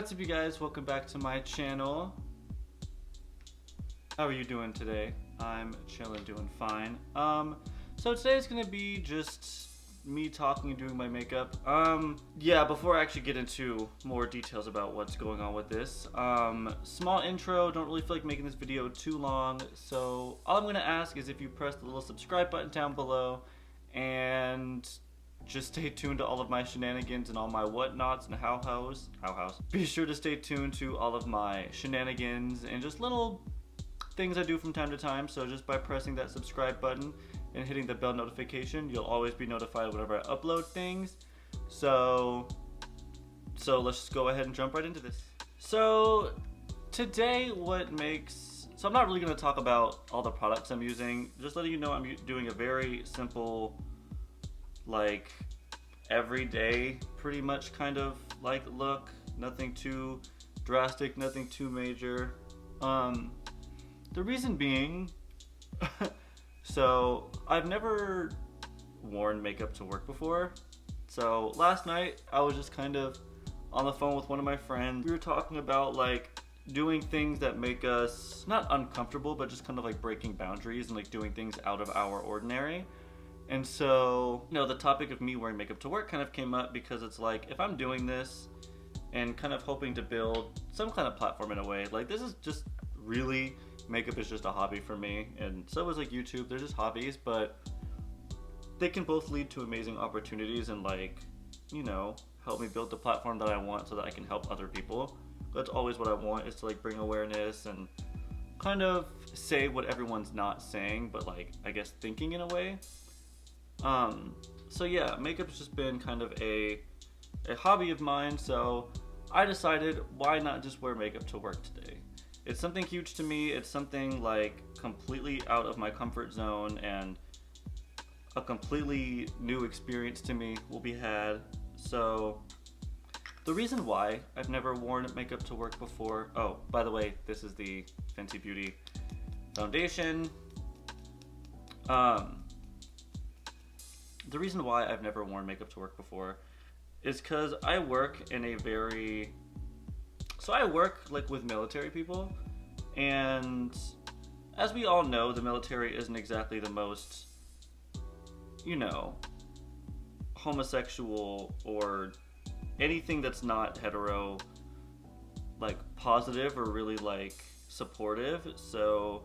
What's up, you guys? Welcome back to my channel. How are you doing today? I'm chilling, doing fine. So today is gonna be just me talking and doing my makeup. Yeah, before I actually get into more details about what's going on with this, small intro, don't really feel like making this video too long, so all I'm gonna ask is if you press the little subscribe button down below and just stay tuned to all of my shenanigans and all my whatnots and how-hows. Be sure to stay tuned to all of my shenanigans and just little things I do from time to time. So just by pressing that subscribe button and hitting the bell notification, you'll always be notified whenever I upload things. So let's just go ahead and jump right into this. So today so I'm not really going to talk about all the products I'm using. Just letting you know I'm doing a very simple, like everyday pretty much kind of like look. Nothing too drastic, nothing too major. The reason being, so I've never worn makeup to work before. So last night I was just kind of on the phone with one of my friends. We were talking about like doing things that make us not uncomfortable, but just kind of like breaking boundaries and like doing things out of our ordinary. And so, the topic of me wearing makeup to work kind of came up because it's like, if I'm doing this and kind of hoping to build some kind of platform in a way, like this is just really, makeup is just a hobby for me, and so is like YouTube. They're just hobbies, but they can both lead to amazing opportunities and like, help me build the platform that I want so that I can help other people. That's always what I want, is to like bring awareness and kind of say what everyone's not saying, but like, I guess thinking in a way. So yeah, makeup's just been kind of a hobby of mine, so I decided why not just wear makeup to work today. It's something huge to me. It's something like completely out of my comfort zone, and a completely new experience to me will be had. So the reason why I've never worn makeup to work before, oh, by the way, this is the Fenty Beauty foundation. The reason why I've never worn makeup to work before is because I work like with military people, and as we all know, the military isn't exactly the most, homosexual or anything that's not hetero, like positive or really like supportive. So,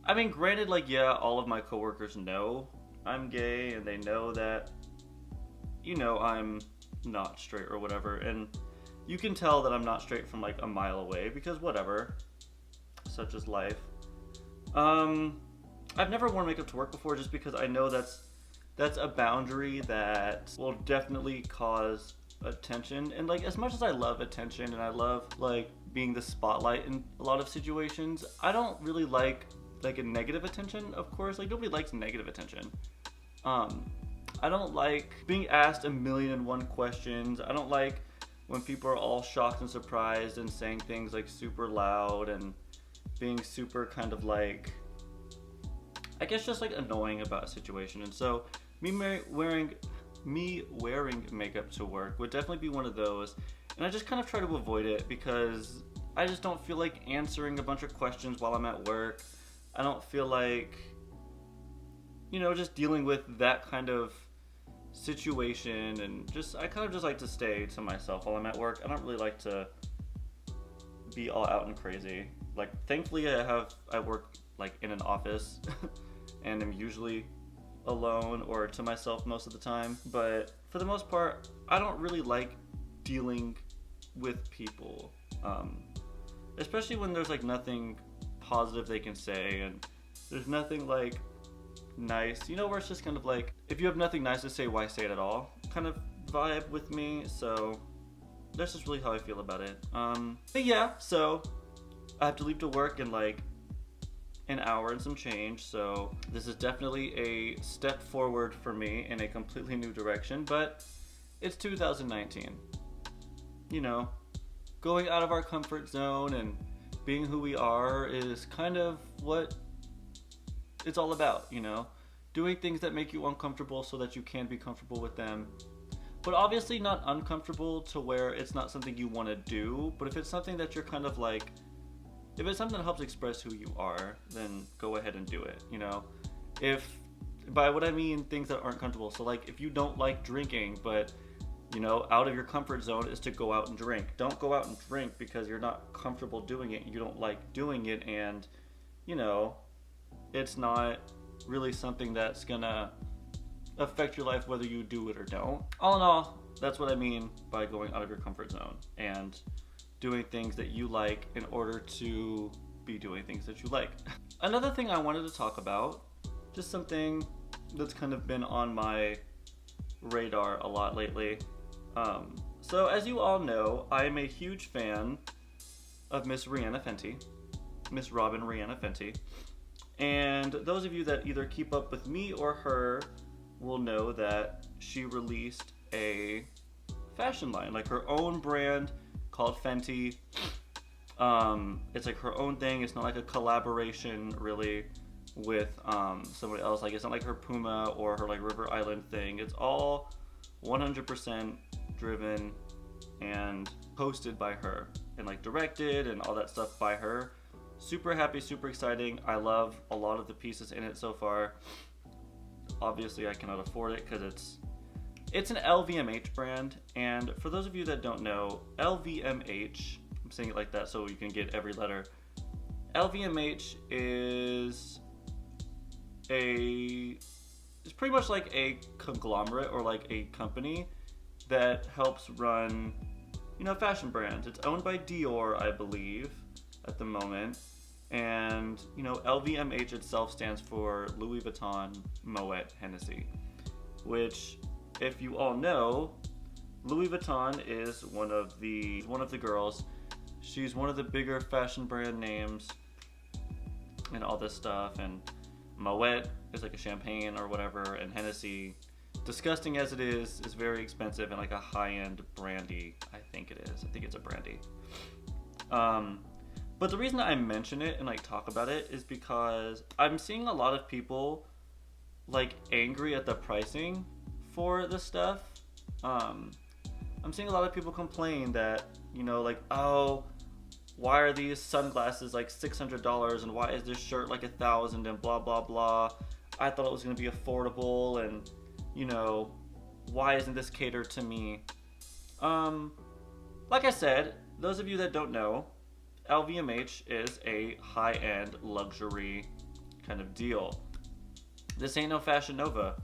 I mean, granted, like, yeah, all of my coworkers know I'm gay, and they know that, I'm not straight or whatever, and you can tell that I'm not straight from like a mile away, because whatever, such is life. I've never worn makeup to work before just because I know that's a boundary that will definitely cause attention, and like, as much as I love attention and I love like being the spotlight in a lot of situations, I don't really like a negative attention, of course. Like, nobody likes negative attention. I don't like being asked 1,000,001 questions. I don't like when people are all shocked and surprised and saying things like super loud and being super kind of like, I guess, just like annoying about a situation. And so me wearing makeup to work would definitely be one of those. And I just kind of try to avoid it because I just don't feel like answering a bunch of questions while I'm at work. I don't feel like, just dealing with that kind of situation, and I kind of just like to stay to myself while I'm at work. I don't really like to be all out and crazy. Like, thankfully I work like in an office and I'm usually alone or to myself most of the time. But for the most part, I don't really like dealing with people, especially when there's like nothing positive they can say, and there's nothing like nice, where it's just kind of like, if you have nothing nice to say, why say it at all, kind of vibe with me. So that's just really how I feel about it. But yeah, so I have to leave to work in like an hour and some change, so this is definitely a step forward for me in a completely new direction, but it's 2019. Going out of our comfort zone and being who we are is kind of what it's all about, doing things that make you uncomfortable so that you can be comfortable with them. but obviously not uncomfortable to where it's not something you want to do. But if it's something that you're kind of like, if it's something that helps express who you are, then go ahead and do it, you know? If, by what I mean, things that aren't comfortable. So like, if you don't like drinking, but, you know, out of your comfort zone is to go out and drink. Don't go out and drink because you're not comfortable doing it, you don't like doing it, and, you know, it's not really something that's gonna affect your life whether you do it or don't. All in all, that's what I mean by going out of your comfort zone and doing things that you like in order to be doing things that you like. Another thing I wanted to talk about, just something that's kind of been on my radar a lot lately. So as you all know, I am a huge fan of Miss Robin Rihanna Fenty. And those of you that either keep up with me or her will know that she released a fashion line, like her own brand called Fenty. It's like her own thing. It's not like a collaboration really with somebody else. Like, it's not like her Puma or her like River Island thing. It's all 100% driven and hosted by her and like directed and all that stuff by her. Super happy, super exciting. I love a lot of the pieces in it so far. Obviously I cannot afford it because it's an LVMH brand, and for those of you that don't know, LVMH, I'm saying it like that so you can get every letter. LVMH is it's pretty much like a conglomerate or like a company that helps run, you know, fashion brands. It's owned by Dior, I believe, at the moment. And, you know, LVMH itself stands for Louis Vuitton, Moet, Hennessy, which, if you all know, Louis Vuitton is one of the girls. She's one of the bigger fashion brand names and all this stuff. And Moet is like a champagne or whatever, and Hennessy, disgusting as it is very expensive and like a high-end brandy. I think it is. I think it's a brandy. But the reason I mention it and like talk about it is because I'm seeing a lot of people like angry at the pricing for this stuff. I'm seeing a lot of people complain that, you know, like, oh, why are these sunglasses like $600 and why is this shirt like $1,000 and blah blah blah. I thought it was going to be affordable, and, you know, why isn't this catered to me? Like I said, those of you that don't know, LVMH is a high-end luxury kind of deal. This ain't no Fashion Nova.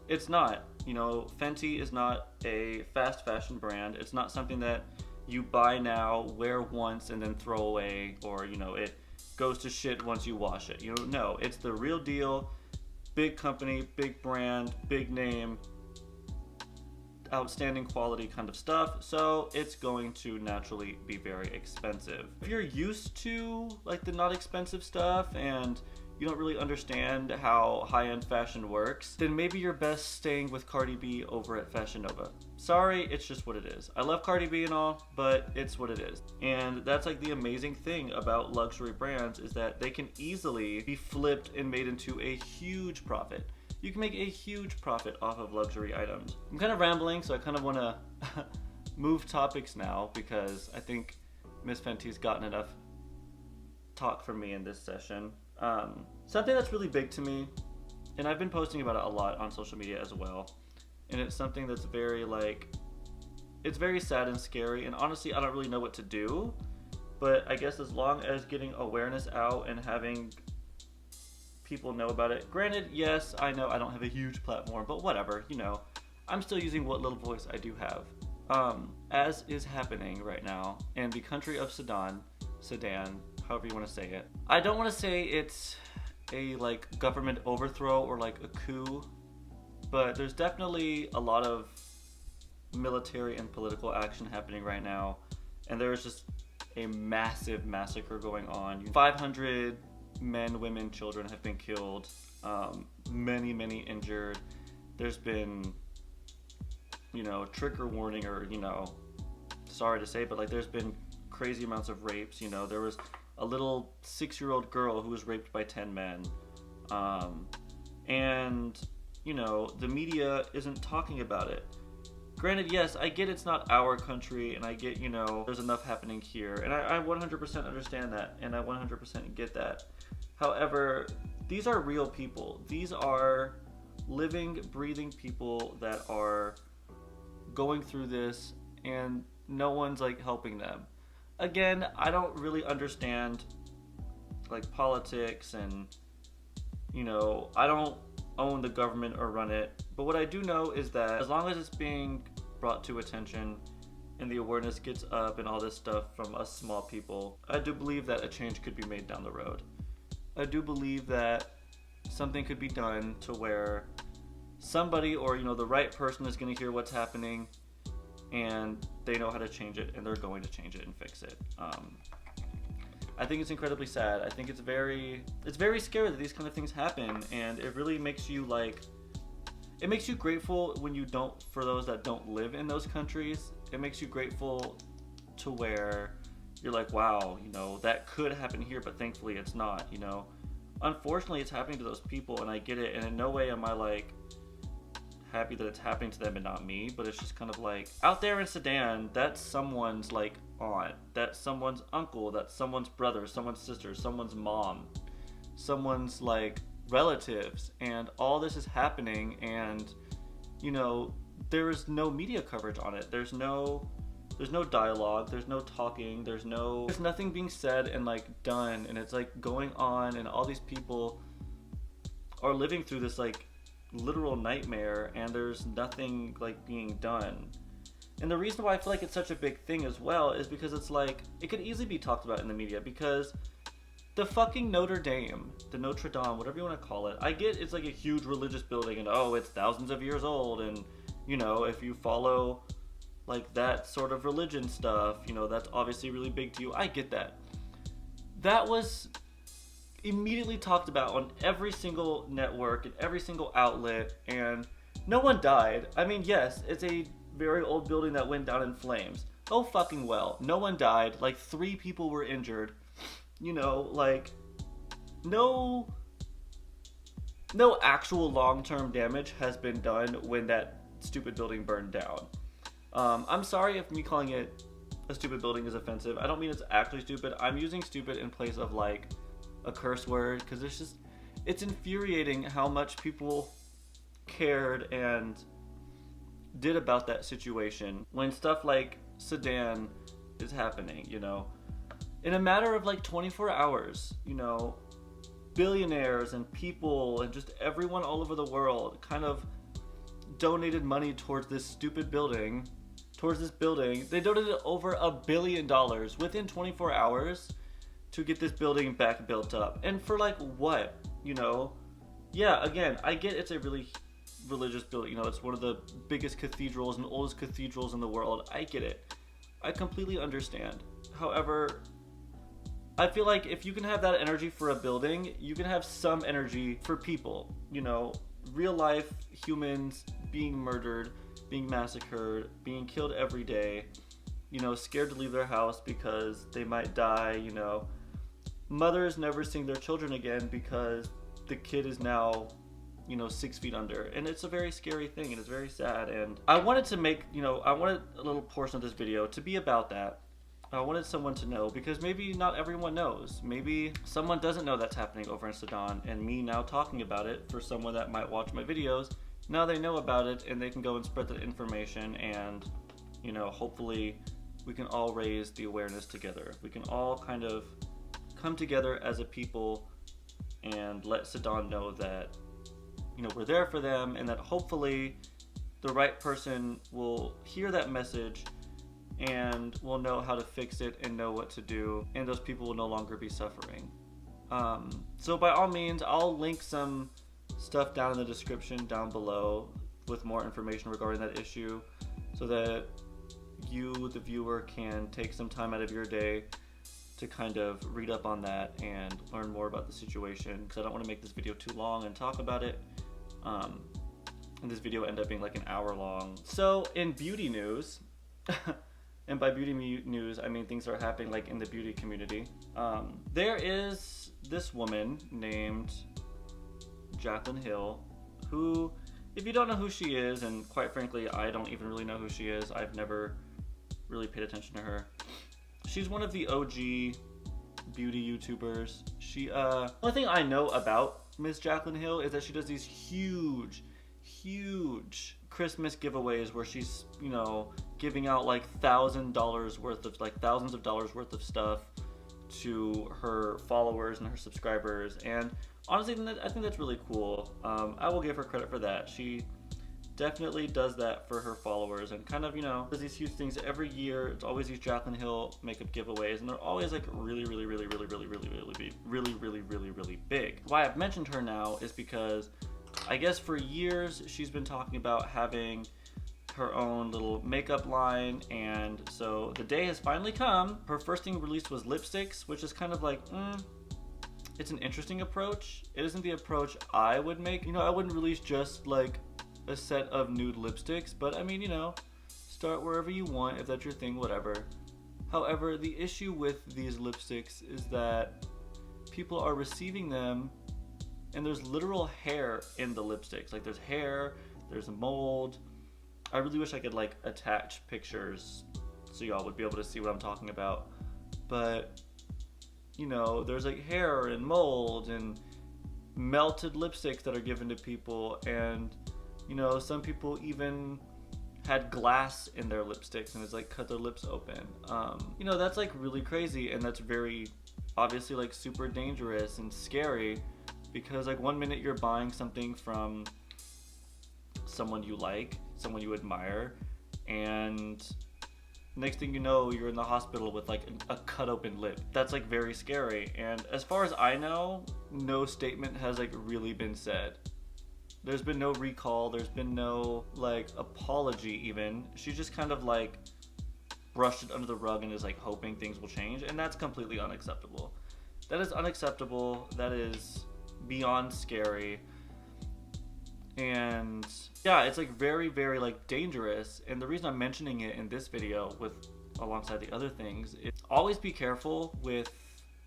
It's not. You know, Fenty is not a fast fashion brand. It's not something that you buy now, wear once, and then throw away, or, you know, it goes to shit once you wash it. You know, no, it's the real deal. Big company, big brand, big name, outstanding quality kind of stuff, so it's going to naturally be very expensive. If you're used to like the not expensive stuff and you don't really understand how high-end fashion works, then maybe you're best staying with Cardi B over at Fashion Nova. Sorry, it's just what it is. I love Cardi B and all, but it's what it is. And that's like the amazing thing about luxury brands, is that they can easily be flipped and made into a huge profit. You can make a huge profit off of luxury items. I'm kind of rambling, so I kind of want to move topics now because I think Miss Fenty's gotten enough talk from me in this session. Something that's really big to me, and I've been posting about it a lot on social media as well, and it's something that's very like, it's very sad and scary, and honestly I don't really know what to do, but I guess as long as getting awareness out and having people know about it. Granted, yes, I know I don't have a huge platform, but whatever, you know, I'm still using what little voice I do have. As is happening right now in the country of Sudan, however you want to say it. I don't want to say it's a like government overthrow or like a coup, but there's definitely a lot of military and political action happening right now, and there's just a massive massacre going on. 500 men, women, children have been killed, many injured. There's been, you know, trigger warning, or, you know, sorry to say, but like there's been crazy amounts of rapes. You know, there was a little 6-year-old girl who was raped by 10 men, and, you know, the media isn't talking about it. Granted, yes, I get it's not our country, and I get, there's enough happening here, and I 100% understand that, and I 100% get that. However, these are real people. These are living, breathing people that are going through this, and no one's like helping them. Again, I don't really understand like politics, and I don't own the government or run it, but what I do know is that as long as it's being brought to attention and the awareness gets up and all this stuff from us small people, I do believe that a change could be made down the road. I do believe that something could be done to where somebody, or the right person, is going to hear what's happening, and they know how to change it, and they're going to change it and fix it. I think it's incredibly sad. I think it's very scary that these kind of things happen, and it really makes you it makes you grateful when you don't, for those that don't live in those countries. It makes you grateful to where you're like, wow, that could happen here, but thankfully it's not, Unfortunately, it's happening to those people, and I get it, and in no way am I happy that it's happening to them and not me, but it's just kind of out there in Sudan, that's someone's aunt, that's someone's uncle, that's someone's brother, someone's sister, someone's mom, someone's relatives, and all this is happening, and there is no media coverage on it. There's no dialogue, there's no talking, there's nothing being said and done, and it's going on, and all these people are living through this literal nightmare, and there's nothing being done. And the reason why I feel like it's such a big thing as well is because it's it could easily be talked about in the media, because the fucking Notre Dame, the Notre Dame, whatever you want to call it, I get it's a huge religious building, and it's thousands of years old, and if you follow that sort of religion stuff, that's obviously really big to you. I get that. That was immediately talked about on every single network and every single outlet, and no one died. I mean, yes, it's a very old building that went down in flames. Oh fucking well, no one died. 3 people were injured. No actual long-term damage has been done when that stupid building burned down. I'm sorry if me calling it a stupid building is offensive. I don't mean it's actually stupid. I'm using stupid in place of a curse word, because it's infuriating how much people cared and did about that situation when stuff like Sudan is happening, in a matter of 24 hours, billionaires and people and just everyone all over the world kind of donated money towards this stupid building, They donated over $1 billion within 24 hours to get this building back built up. And for what? Yeah, again, I get it's a really religious building. It's one of the biggest cathedrals and oldest cathedrals in the world. I get it. I completely understand. However, I feel if you can have that energy for a building, you can have some energy for people. Real life humans being murdered, being massacred, being killed every day, scared to leave their house because they might die, mothers never seeing their children again because the kid is now 6 feet under, and it's a very scary thing, and it's very sad. And I wanted to make I wanted a little portion of this video to be about that. I wanted someone to know, because maybe not everyone knows. Maybe someone doesn't know that's happening over in Sudan, and me now talking about it, for someone that might watch my videos, now they know about it, and they can go and spread that information, and hopefully we can all raise the awareness together. We can all kind of come together as a people and let Sudan know that we're there for them, and that hopefully the right person will hear that message and will know how to fix it and know what to do, and those people will no longer be suffering. So by all means, I'll link some stuff down in the description down below with more information regarding that issue, so that you, the viewer, can take some time out of your day to kind of read up on that and learn more about the situation, because I don't want to make this video too long and talk about it, and this video end up being an hour long. So in beauty news, and by beauty news I mean things that are happening in the beauty community, there is this woman named Jaclyn Hill who if you don't know who she is, and quite frankly, I don't even really know who she is, I've never really paid attention to her. She's one of the OG beauty YouTubers. She, only thing I know about Miss Jaclyn Hill is that she does these huge Christmas giveaways where she's, you know, giving out like $1,000 worth of, like thousands of dollars worth of stuff to her followers and her subscribers. And honestly, I think that's really cool. I will give her credit for that. She definitely does that for her followers and kind of, you know, does these huge things every year. It's always these Jaclyn Hill makeup giveaways, and they're always like really big. Why I've mentioned her now is because I guess for years she's been talking about having her own little makeup line, and so the day has finally come. Her first thing released was lipsticks, which is kind of like, it's an interesting approach. It isn't the approach I would make. You know, I wouldn't release just like a set of nude lipsticks, but I mean, you know, start wherever you want, if that's your thing, whatever. However, the issue with these lipsticks is that people are receiving them and there's literal hair in the lipsticks. Like there's hair, there's mold. I really wish I could like attach pictures so y'all would be able to see what I'm talking about. But, you know, there's like hair and mold and melted lipsticks that are given to people, and you know, some people even had glass in their lipsticks and it's like cut their lips open. You know, that's like really crazy, and that's very obviously like super dangerous and scary, because like one minute you're buying something from someone you like, someone you admire, and next thing you know, you're in the hospital with like a cut open lip. That's like very scary. And as far as I know, no statement has like really been said. There's been no recall, there's been no like apology even. She just kind of like brushed it under the rug and is like hoping things will change, and that's completely unacceptable. That is unacceptable. That is beyond scary. And yeah, it's like very like dangerous. And the reason I'm mentioning it in this video with alongside the other things is always be careful with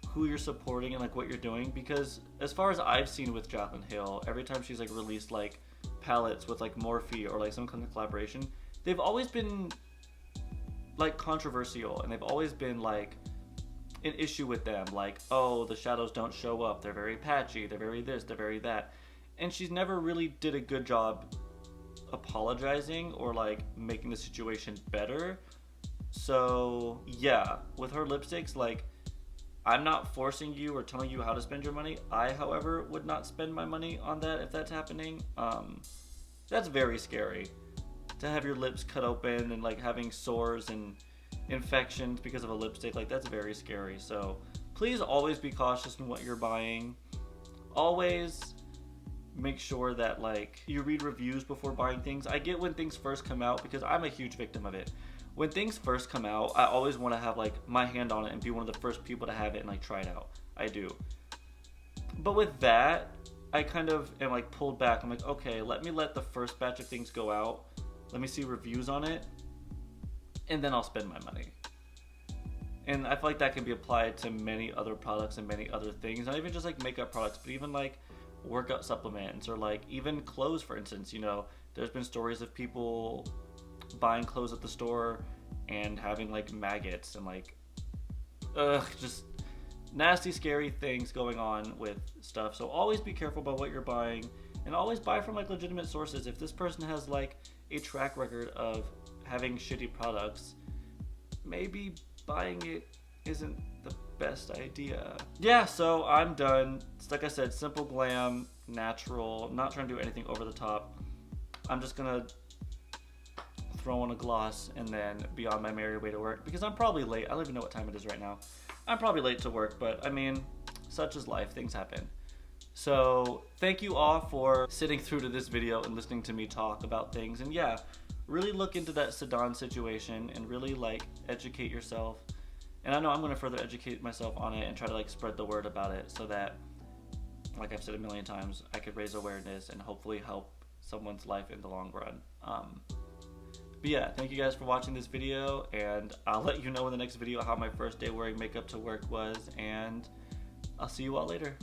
who you're supporting and like what you're doing, because as far as I've seen with Jaclyn Hill, every time she's like released like palettes with like Morphe or like some kind of collaboration, they've always been like controversial, and they've always been like an issue with them, like, oh, the shadows don't show up, they're very patchy, they're very this, they're very that. And she's never really did a good job apologizing or like making the situation better. So yeah, with her lipsticks, like, I'm not forcing you or telling you how to spend your money. I, however, would not spend my money on that if that's happening. That's very scary to have your lips cut open and like having sores and infections because of a lipstick. Like, that's very scary. So please always be cautious in what you're buying. Always make sure that like you read reviews before buying things. I get when things first come out, because I'm a huge victim of it. When things first come out, I always want to have like my hand on it and be one of the first people to have it and like try it out. I do. But with that, I kind of am like pulled back. I'm like, okay, let the first batch of things go out. Let me see reviews on it, and then I'll spend my money. And I feel like that can be applied to many other products and many other things. Not even just like makeup products, but even like workout supplements or like even clothes, for instance. You know, there's been stories of people buying clothes at the store and having like maggots and like just nasty, scary things going on with stuff. So always be careful about what you're buying, and always buy from like legitimate sources. If this person has like a track record of having shitty products, maybe buying it isn't the best idea. Yeah, so I'm done. It's like I said, simple, glam, natural. I'm not trying to do anything over the top. I'm just gonna throw on a gloss and then be on my merry way to work, because I'm probably late. I don't even know what time it is right now. I'm probably late to work, but I mean, such is life. Things happen. So thank you all for sitting through to this video and listening to me talk about things. And yeah, really look into that Sudan situation and really like educate yourself. And I know I'm going to further educate myself on it and try to like spread the word about it, so that, like I've said a million times, I could raise awareness and hopefully help someone's life in the long run. But yeah, thank you guys for watching this video, and I'll let you know in the next video how my first day wearing makeup to work was, and I'll see you all later.